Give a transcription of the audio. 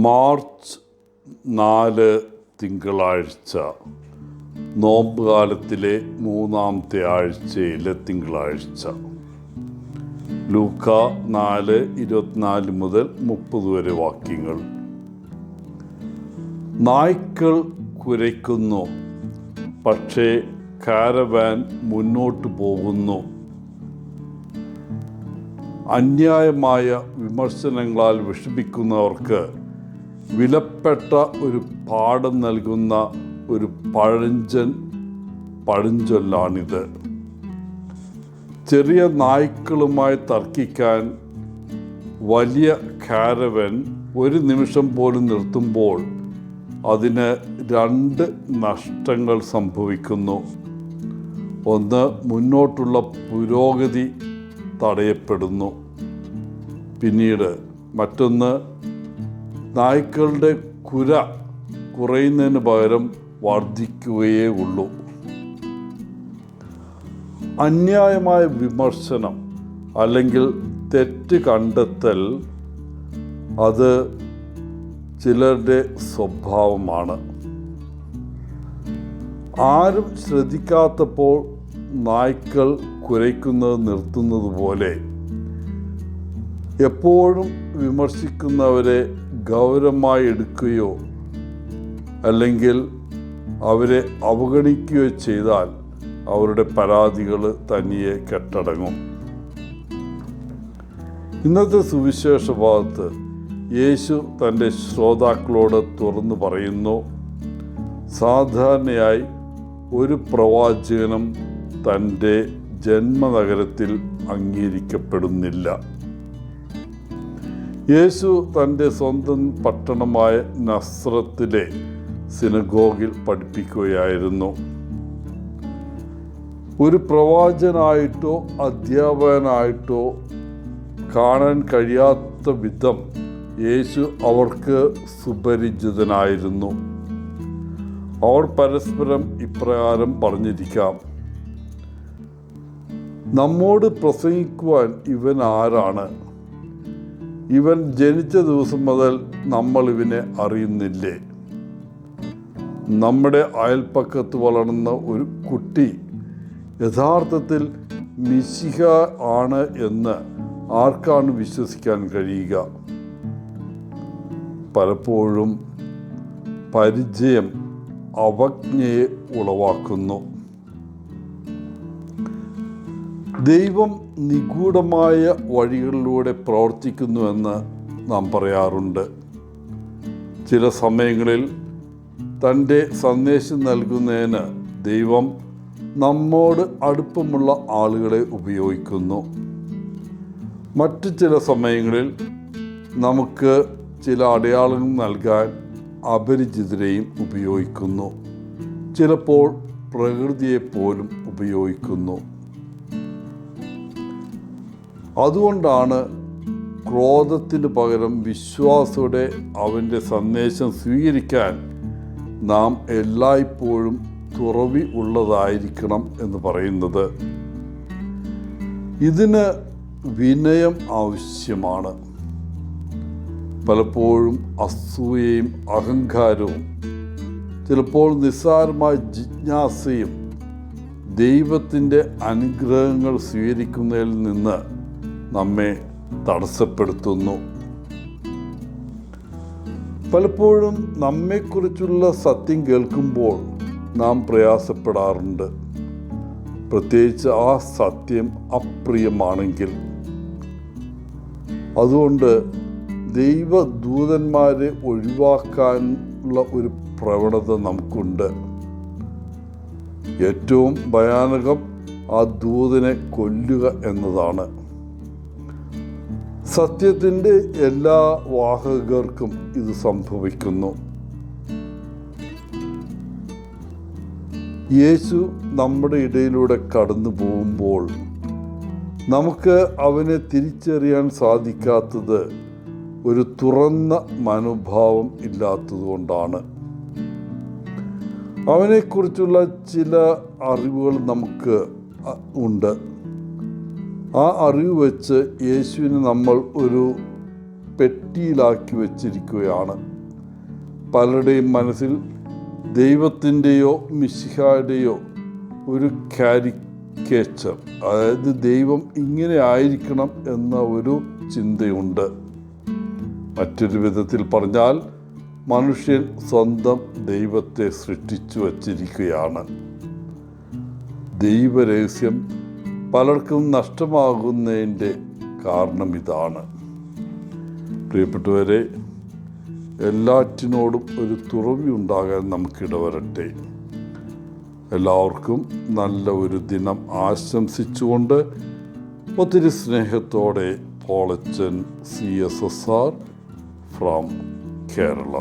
March 4 തിങ്കളാഴ്ച, നോമ്പുകാലത്തിലെ 3-ാമത്തെ ആഴ്ചയിലെ തിങ്കളാഴ്ച. ലൂക്ക 4:24 മുതൽ 30 വരെ വാക്യങ്ങൾ. നായ്ക്കൾ കുരയ്ക്കുന്നു, പക്ഷേ കാരവാൻ മുന്നോട്ട് പോകുന്നു. അന്യായമായ വിമർശനങ്ങളാൽ വിഷമിക്കുന്നവർക്ക് വിലപ്പെട്ട ഒരു പാഠം നൽകുന്ന ഒരു പഴഞ്ചൊല്ലാണിത്. ചെറിയ നായ്ക്കളുമായി തർക്കിക്കാൻ വലിയ കാരവൻ ഒരു നിമിഷം പോലും നിർത്തുമ്പോൾ അതിന് 2 നഷ്ടങ്ങൾ സംഭവിക്കുന്നു. ഒന്ന്, മുന്നോട്ടുള്ള പുരോഗതി തടയപ്പെടുന്നു. പിന്നീട് മറ്റൊന്ന്, നായ്ക്കളുടെ കുര കുറയുന്നതിന് പകരം വർദ്ധിക്കുകയേ ഉള്ളൂ. അന്യായമായ വിമർശനം അല്ലെങ്കിൽ തെറ്റ് കണ്ടെത്തൽ അത് ചിലരുടെ സ്വഭാവമാണ്. ആരും ശ്രദ്ധിക്കാത്തപ്പോൾ നായ്ക്കൾ കുരയ്ക്കുന്നത് നിർത്തുന്നത് പോലെ എപ്പോഴും വിമർശിക്കുന്നവരെ ഗൗരവമായി എടുക്കുകയോ അല്ലെങ്കിൽ അവരെ അവഗണിക്കുകയോ ചെയ്താൽ അവരുടെ പരാതികൾ തനിയെ കെട്ടടങ്ങും. ഇന്നത്തെ സുവിശേഷ ഭാഗത്ത് യേശു തൻ്റെ ശ്രോതാക്കളോട് തുറന്നു പറയുന്നു, സാധാരണയായി ഒരു പ്രവാചകനും തൻ്റെ ജന്മനഗരത്തിൽ അംഗീകരിക്കപ്പെടുന്നില്ല. യേശു തൻ്റെ സ്വന്തം പട്ടണമായ നസ്രത്തിലെ സിനഗോഗിൽ പഠിപ്പിക്കുകയായിരുന്നു. ഒരു പ്രവാചകനായിട്ടോ അധ്യാപകനായിട്ടോ കാണാൻ കഴിയാത്ത വിധം യേശു അവർക്ക് സുപരിചിതനായിരുന്നു. അവർ പരസ്പരം ഇപ്രകാരം പറഞ്ഞിരിക്കാം, നമ്മോട് പ്രസംഗിക്കുവാൻ ഇവൻ ആരാണ്? ഇവൻ ജനിച്ച ദിവസം മുതൽ നമ്മൾ ഇവനെ അറിയുന്നില്ലേ? നമ്മുടെ അയൽപ്പക്കത്ത് വളർന്ന ഒരു കുട്ടി യഥാർത്ഥത്തിൽ മിശിഹ ആണ് എന്ന് ആർക്കാണ് വിശ്വസിക്കാൻ കഴിയുക? പലപ്പോഴും പരിചയം അവജ്ഞയെ ഉളവാക്കുന്നു. ദൈവം നിഗൂഢമായ വഴികളിലൂടെ പ്രവർത്തിക്കുന്നുവെന്ന് നാം പറയാറുണ്ട്. ചില സമയങ്ങളിൽ തൻ്റെ സന്ദേശം നൽകുന്നതിന് ദൈവം നമ്മോട് അടുപ്പമുള്ള ആളുകളെ ഉപയോഗിക്കുന്നു. മറ്റു ചില സമയങ്ങളിൽ നമുക്ക് ചില അടയാളങ്ങൾ നൽകാൻ അപരിചിതരെയും ഉപയോഗിക്കുന്നു. ചിലപ്പോൾ പ്രകൃതിയെപ്പോലും ഉപയോഗിക്കുന്നു. അതുകൊണ്ടാണ് ക്രോധത്തിന് പകരം വിശ്വാസത്തോടെ അവൻ്റെ സന്ദേശം സ്വീകരിക്കാൻ നാം എല്ലായ്പ്പോഴും തുറവി ഉള്ളതായിരിക്കണം എന്ന് പറയുന്നത്. ഇതിന് വിനയം ആവശ്യമാണ്. പലപ്പോഴും അസൂയയും അഹങ്കാരവും ചിലപ്പോൾ നിസ്സാരമായ ജിജ്ഞാസയും ദൈവത്തിൻ്റെ അനുഗ്രഹങ്ങൾ സ്വീകരിക്കുന്നതിൽ നിന്ന് നമ്മെ തടസ്സപ്പെടുത്തുന്നു. പലപ്പോഴും നമ്മെക്കുറിച്ചുള്ള സത്യം കേൾക്കുമ്പോൾ നാം പ്രയാസപ്പെടാറുണ്ട്, പ്രത്യേകിച്ച് ആ സത്യം അപ്രിയമാണെങ്കിൽ. അതുകൊണ്ട് ദൈവദൂതന്മാരെ ഒഴിവാക്കാനുള്ള ഒരു പ്രവണത നമുക്കുണ്ട്. ഏറ്റവും ഭയാനകം ആ ദൂതനെ കൊല്ലുക എന്നതാണ്. സത്യത്തിൻ്റെ എല്ലാ വാഹകർക്കും ഇത് സംഭവിക്കുന്നു. യേശു നമ്മുടെ ഇടയിലൂടെ കടന്നു പോകുമ്പോൾ നമുക്ക് അവനെ തിരിച്ചറിയാൻ സാധിക്കാത്തത് ഒരു തുറന്ന മനോഭാവം ഇല്ലാത്തതുകൊണ്ടാണ്. അവനെക്കുറിച്ചുള്ള ചില അറിവുകൾ നമുക്ക് ഉണ്ട്. ആ അറിവ് വെച്ച് യേശുവിന് നമ്മൾ ഒരു പെട്ടിയിലാക്കി വച്ചിരിക്കുകയാണ്. പലരുടെയും മനസ്സിൽ ദൈവത്തിൻ്റെയോ മിശിഹായുടെയോ ഒരു കാരിക്കേച്ചർ, അതായത് ദൈവം ഇങ്ങനെ ആയിരിക്കണം എന്ന ഒരു ചിന്തയുണ്ട്. മറ്റൊരു വിധത്തിൽ പറഞ്ഞാൽ മനുഷ്യൻ സ്വന്തം ദൈവത്തെ സൃഷ്ടിച്ചു വച്ചിരിക്കുകയാണ്. ദൈവരഹസ്യം പലർക്കും നഷ്ടമാകുന്നതിൻ്റെ കാരണം ഇതാണ്. പ്രിയപ്പെട്ടവരെ, എല്ലാറ്റിനോടും ഒരു തുറവി ഉണ്ടാകാൻ നമുക്കിടവരട്ടെ. എല്ലാവർക്കും നല്ല ഒരു ദിനം ആശംസിച്ചുകൊണ്ട് ഒത്തിരി സ്നേഹത്തോടെ പോളച്ചൻ CSSR ഫ്രം കേരള.